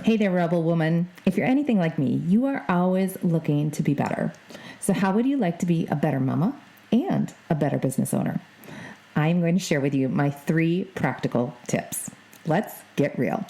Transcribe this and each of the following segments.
Hey there, Rebel Woman. If you're anything like me, you are always looking to be better. So how would you like to be a better mama and a better business owner? I'm going to share with you my 3 practical tips. Let's get real.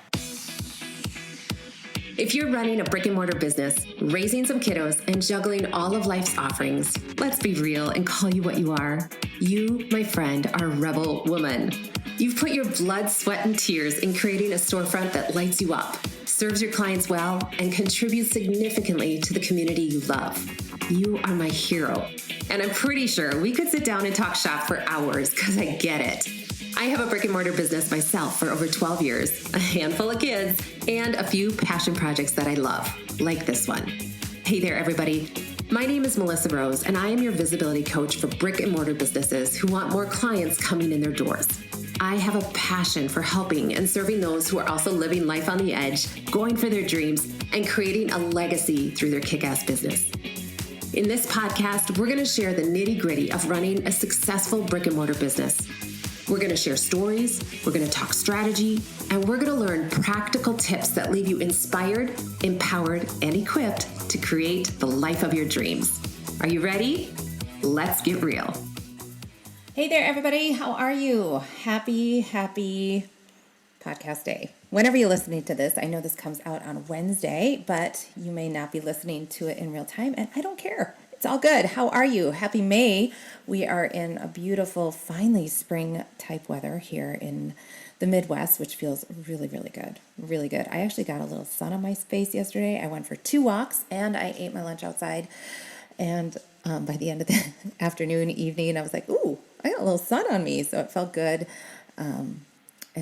If you're running a brick and mortar business, raising some kiddos, and juggling all of life's offerings, let's be real and call you what you are. You, my friend, are a rebel woman. You've put your blood, sweat, and tears in creating a storefront that lights you up, serves your clients well, and contributes significantly to the community you love. You are my hero. And I'm pretty sure we could sit down and talk shop for hours because I get it. I have a brick and mortar business myself for over 12 years, a handful of kids, and a few passion projects that I love, like this one. Hey there, everybody. My name is Melissa Rose, and I am your visibility coach for brick and mortar businesses who want more clients coming in their doors. I have a passion for helping and serving those who are also living life on the edge, going for their dreams, and creating a legacy through their Kickass business. In this podcast, we're going to share the nitty-gritty of running a successful brick and mortar business. We're going to share stories, we're going to talk strategy, and we're going to learn practical tips that leave you inspired, empowered, and equipped to create the life of your dreams. Are you ready? Let's get real. Hey there, everybody. How are you? Happy podcast day. Whenever you're listening to this, I know this comes out on Wednesday, but you may not be listening to it in real time, and I don't care. It's all good. How are you? Happy May. We are in a beautiful, finally spring type weather here in the Midwest, which feels really, really good. Really good. I actually got a little sun on my face yesterday. I went for 2 walks and I ate my lunch outside. And by the end of the afternoon, evening, I was like, ooh, I got a little sun on me. So it felt good. And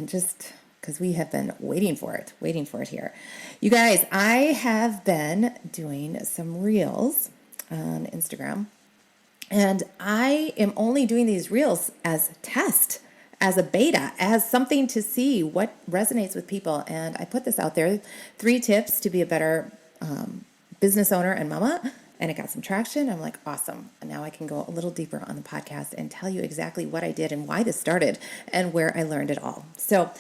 just because we have been waiting for it here. You guys, I have been doing some reels on Instagram, and I am only doing these reels as test, as a beta, as something to see what resonates with people. And I put this out there, 3 tips to be a better business owner and mama, and it got some traction. I'm like, awesome. And now I can go a little deeper on the podcast and tell you exactly what I did and why this started and where I learned it all. So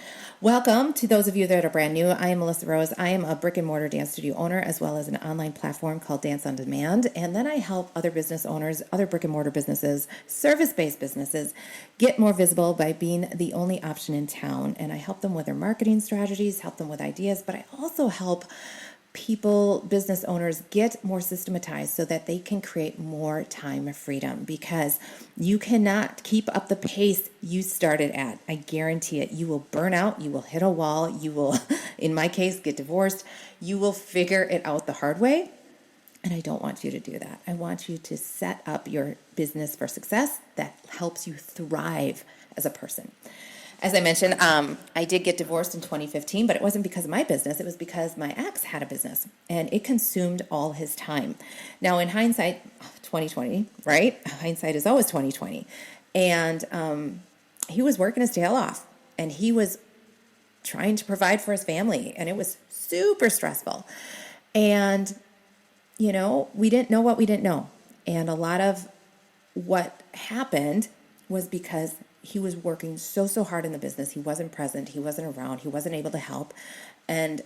welcome to those of you that are brand new. I am Melissa Rose. I am a brick and mortar dance studio owner, as well as an online platform called Dance on Demand. And then I help other business owners, other brick and mortar businesses, service-based businesses get more visible by being the only option in town. And I help them with their marketing strategies, help them with ideas, but I also help people, business owners, get more systematized so that they can create more time freedom, because you cannot keep up the pace you started at. I guarantee it. You will burn out. You will hit a wall. You will, in my case, get divorced. You will figure it out the hard way. And I don't want you to do that. I want you to set up your business for success that helps you thrive as a person. As I mentioned, I did get divorced in 2015, but it wasn't because of my business. It was because my ex had a business, and it consumed all his time. Now, in hindsight, 2020, right? Hindsight is always 2020. And he was working his tail off, and he was trying to provide for his family, and it was super stressful. And, you know, we didn't know what we didn't know. And a lot of what happened was because he was working so hard in the business. He wasn't present. He wasn't around. He wasn't able to help. And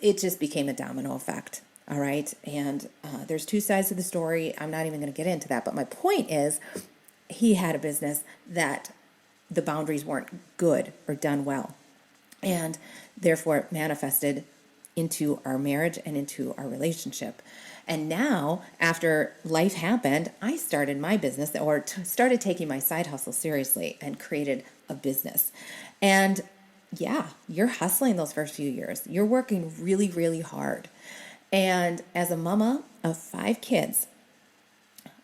it just became a domino effect. All right. And there's 2 sides to the story. I'm not even going to get into that. But my point is, he had a business that the boundaries weren't good or done well. And therefore it manifested into our marriage and into our relationship. And now, after life happened, I started my business, or started taking my side hustle seriously, and created a business. And yeah, you're hustling those first few years. You're working really, really hard. And as a mama of 5 kids,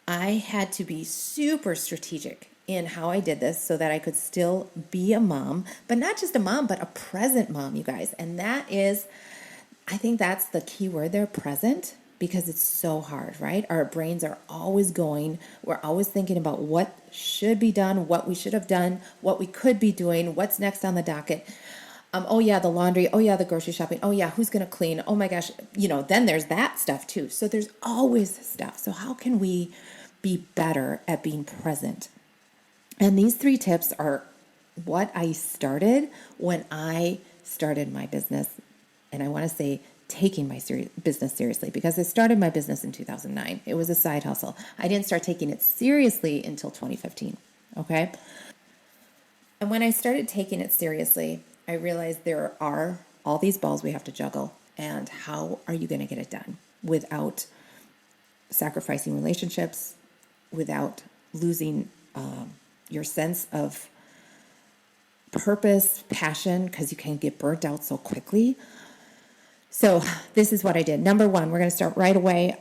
I had to be super strategic in how I did this so that I could still be a mom, but not just a mom, but a present mom, you guys. And that is, I think that's the key word there, present. Because it's so hard, right? Our brains are always going. We're always thinking about what should be done, what we should have done, what we could be doing, what's next on the docket. Oh yeah, the laundry. Oh yeah, the grocery shopping. Oh yeah, who's going to clean? Oh my gosh. You know, then there's that stuff too. So there's always stuff. So how can we be better at being present? And these 3 tips are what I started when I started my business and I want to say taking my business seriously, because I started my business in 2009. It was a side hustle. I didn't start taking it seriously until 2015. Okay. And when I started taking it seriously, I realized there are all these balls we have to juggle. And how are you going to get it done without sacrificing relationships, without losing your sense of purpose, passion, because you can get burnt out so quickly. So this is what I did. Number one, we're going to start right away.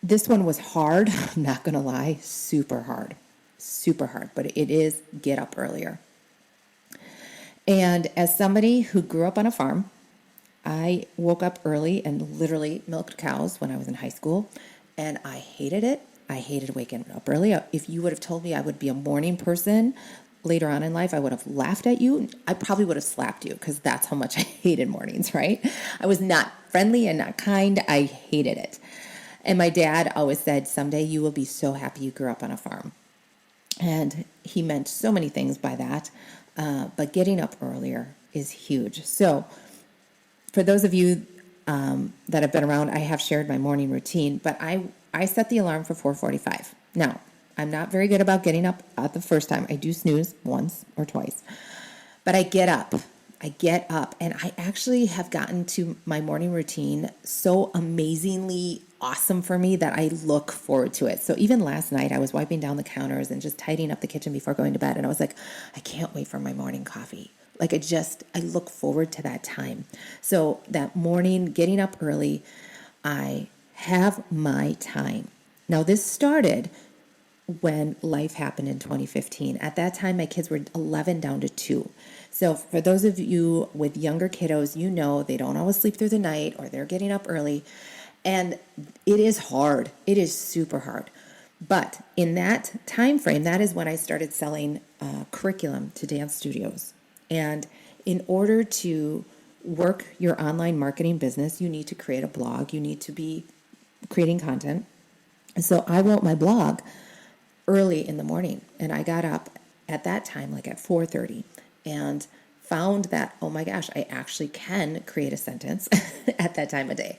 This one was hard. I'm not going to lie, super hard, but it is get up earlier. And as somebody who grew up on a farm, I woke up early and literally milked cows when I was in high school, and I hated it. I hated waking up early. If you would have told me I would be a morning person later on in life, I would have laughed at you. I probably would have slapped you, because that's how much I hated mornings, right? I was not friendly and not kind. I hated it. And my dad always said, someday you will be so happy you grew up on a farm. And he meant so many things by that. But getting up earlier is huge. So for those of you that have been around, I have shared my morning routine, but I set the alarm for 4:45. Now, I'm not very good about getting up at the first time. I do snooze once or twice, but I get up. And I actually have gotten to my morning routine so amazingly awesome for me that I look forward to it. So even last night, I was wiping down the counters and just tidying up the kitchen before going to bed, and I was like, I can't wait for my morning coffee. Like I look forward to that time. So that morning, getting up early, I have my time. Now this started when life happened in 2015. At that time, my kids were 11 down to 2. So for those of you with younger kiddos, you know they don't always sleep through the night, or they're getting up early. And it is hard. It is super hard. But in that time frame, that is when I started selling curriculum to dance studios. And in order to work your online marketing business, you need to create a blog. You need to be creating content. And so I wrote my blog early in the morning, and I got up at that time, like at 4:30, and found that, oh my gosh, I actually can create a sentence at that time of day.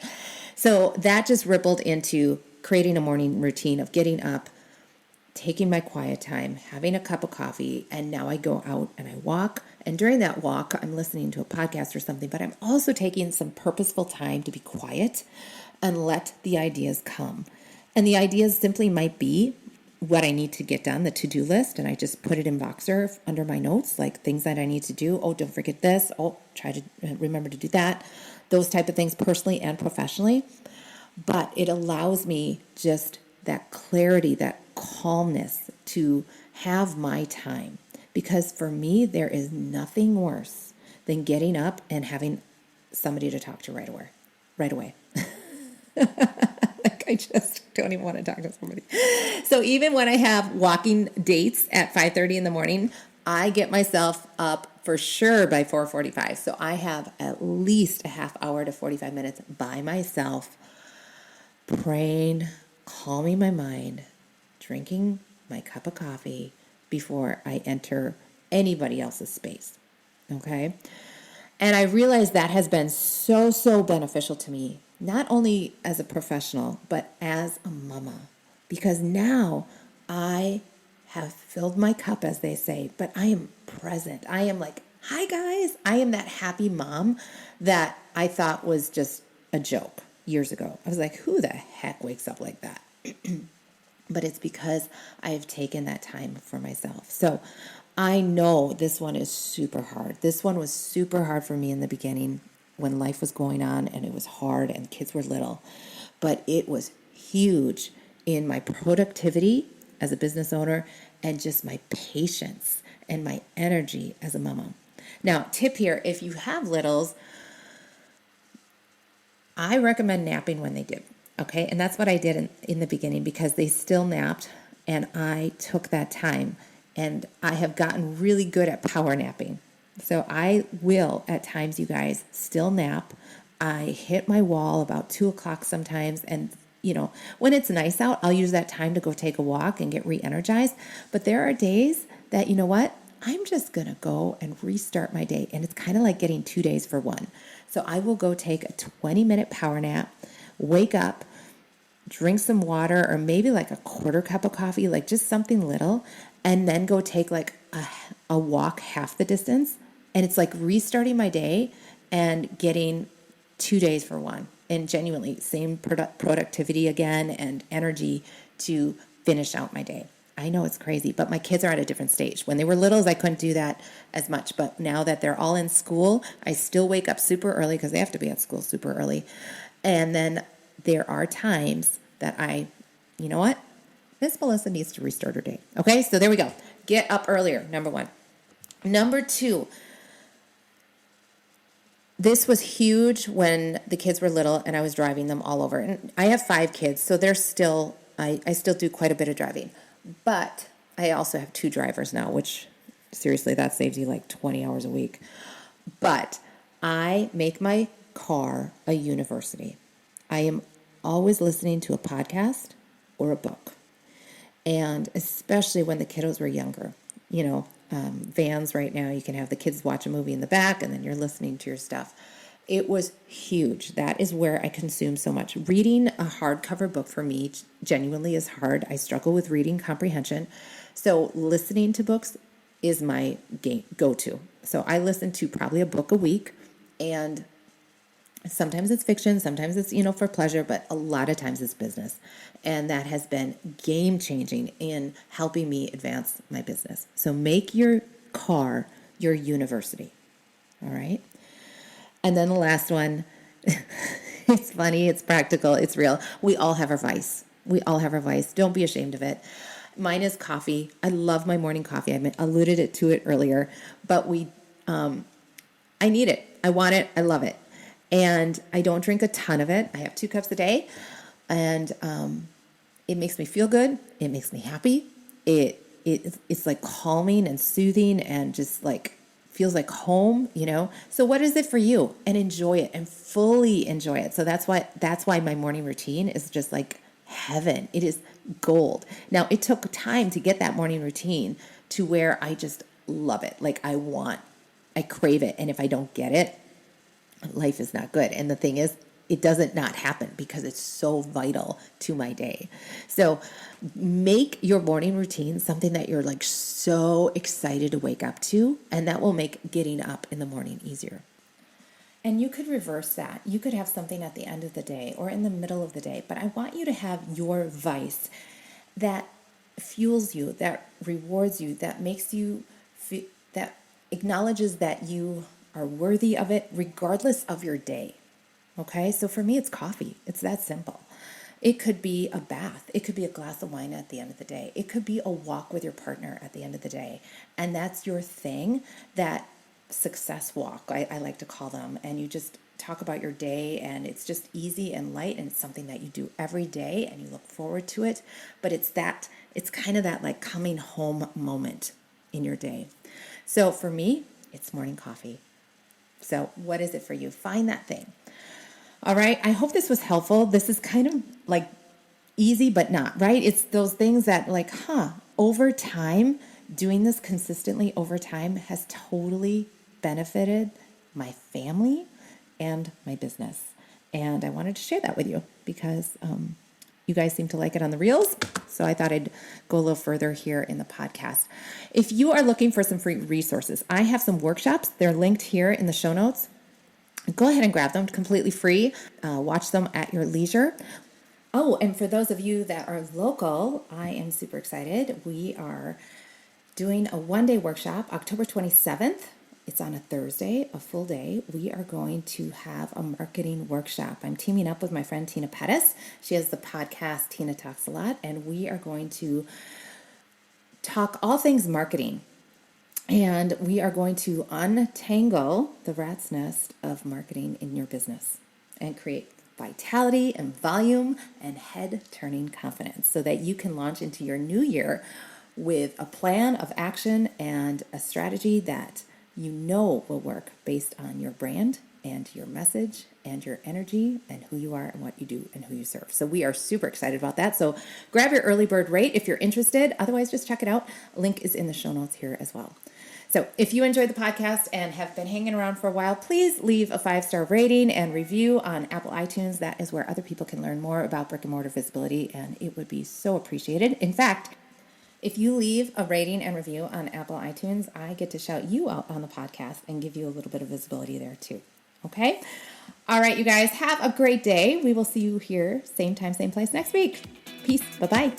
So that just rippled into creating a morning routine of getting up, taking my quiet time, having a cup of coffee, and now I go out and I walk. And during that walk, I'm listening to a podcast or something, but I'm also taking some purposeful time to be quiet and let the ideas come. And the ideas simply might be what I need to get done, the to-do list, and I just put it in Voxer under my notes, like things that I need to do. Oh, don't forget this. Oh, try to remember to do that. Those type of things, personally and professionally. But it allows me just that clarity, that calmness to have my time. Because for me, there is nothing worse than getting up and having somebody to talk to right away. Like I just don't even want to talk to somebody. So even when I have walking dates at 5:30 in the morning, I get myself up for sure by 4:45. So I have at least a half hour to 45 minutes by myself, praying, calming my mind, drinking my cup of coffee before I enter anybody else's space. Okay? And I realize that has been so beneficial to me, not only as a professional, but as a mama. Because now I have filled my cup, as they say, but I am present. I am like, hi guys. I am that happy mom that I thought was just a joke years ago. I was like, who the heck wakes up like that? But it's because I have taken that time for myself. So I know this one is super hard. This one was super hard for me in the beginning when life was going on and it was hard and kids were little. But it was huge in my productivity as a business owner and just my patience and my energy as a mama. Now, tip here, if you have littles, I recommend napping when they do. Okay, and that's what I did in the beginning because they still napped and I took that time and I have gotten really good at power napping. So I will at times, you guys, still nap. I hit my wall about 2:00 sometimes, and you know, when it's nice out, I'll use that time to go take a walk and get re-energized. But there are days that, you know what, I'm just going to go and restart my day. And it's kind of like getting 2 days for one. So I will go take a 20-minute power nap, wake up, drink some water or maybe like a quarter cup of coffee, like just something little, and then go take like a walk half the distance. And it's like restarting my day and getting 2 days for one. And genuinely, same productivity again and energy to finish out my day. I know it's crazy, but my kids are at a different stage. When they were littles, I couldn't do that as much. But now that they're all in school, I still wake up super early because they have to be at school super early. And then there are times that you know what? Miss Melissa needs to restart her day. Okay, so there we go. Get up earlier, number one. Number two, this was huge when the kids were little and I was driving them all over. And I have 5 kids, so they're still, I still do quite a bit of driving. But I also have 2 drivers now, which seriously, that saves you like 20 hours a week. But I make my car a university. I am always listening to a podcast or a book. And especially when the kiddos were younger, vans right now, you can have the kids watch a movie in the back and then you're listening to your stuff. It was huge. That is where I consume so much. Reading a hardcover book for me genuinely is hard. I struggle with reading comprehension. So listening to books is my go-to. So I listen to probably a book a week, and sometimes it's fiction, sometimes it's, for pleasure, but a lot of times it's business. And that has been game-changing in helping me advance my business. So make your car your university. All right? And then the last one, it's funny, it's practical, it's real. We all have our vice. We all have our vice. Don't be ashamed of it. Mine is coffee. I love my morning coffee. I alluded to it earlier, but I need it. I want it. I love it. And I don't drink a ton of it. I have 2 cups a day, and it makes me feel good. It makes me happy. It's like calming and soothing and just like feels like home, So what is it for you? And enjoy it and fully enjoy it. So that's why my morning routine is just like heaven. It is gold. Now, it took time to get that morning routine to where I just love it. Like I crave it. And if I don't get it, life is not good. And the thing is, it doesn't not happen because it's so vital to my day. So make your morning routine something that you're like so excited to wake up to, and that will make getting up in the morning easier. And you could reverse that. You could have something at the end of the day or in the middle of the day, but I want you to have your vice that fuels you, that rewards you, that makes you feel, that acknowledges that you are worthy of it regardless of your day. Okay, so for me, it's coffee. It's that simple. It could be a bath. It could be a glass of wine at the end of the day. It could be a walk with your partner at the end of the day. And that's your thing, that success walk, I like to call them. And you just talk about your day, and it's just easy and light, and it's something that you do every day and you look forward to it. But it's kind of that like coming home moment in your day. So for me, it's morning coffee. So what is it for you? Find that thing. All right. I hope this was helpful. This is kind of like easy, but not, right? It's those things that like, over time, doing this consistently over time has totally benefited my family and my business. And I wanted to share that with you because you guys seem to like it on the reels. So I thought I'd go a little further here in the podcast. If you are looking for some free resources, I have some workshops. They're linked here in the show notes. Go ahead and grab them completely free. Watch them at your leisure. Oh, and for those of you that are local, I am super excited. We are doing a one-day workshop, October 27th. It's on a Thursday, a full day. We are going to have a marketing workshop. I'm teaming up with my friend Tina Pettis. She has the podcast Tina Talks a Lot, and we are going to talk all things marketing. And we are going to untangle the rat's nest of marketing in your business and create vitality and volume and head-turning confidence so that you can launch into your new year with a plan of action and a strategy that you know will work based on your brand and your message and your energy and who you are and what you do and who you serve. So we are super excited about that. So grab your early bird rate if you're interested. Otherwise, just check it out. Link is in the show notes here as well. So if you enjoyed the podcast and have been hanging around for a while, please leave a 5-star rating and review on Apple iTunes. That is where other people can learn more about brick and mortar visibility, and it would be so appreciated. In fact, if you leave a rating and review on Apple iTunes, I get to shout you out on the podcast and give you a little bit of visibility there too. Okay? All right, you guys, have a great day. We will see you here, same time, same place next week. Peace. Bye-bye.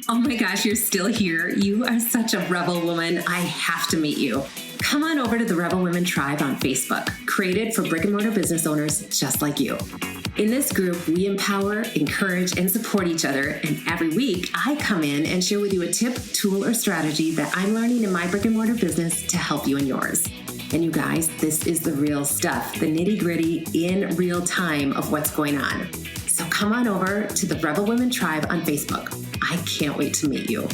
Oh my gosh, you're still here. You are such a rebel woman. I have to meet you. Come on over to the Rebel Women Tribe on Facebook, created for brick and mortar business owners just like you. In this group, we empower, encourage, and support each other. And every week, I come in and share with you a tip, tool, or strategy that I'm learning in my brick and mortar business to help you in yours. And you guys, this is the real stuff, the nitty-gritty in real time of what's going on. So come on over to the Rebel Women Tribe on Facebook. I can't wait to meet you.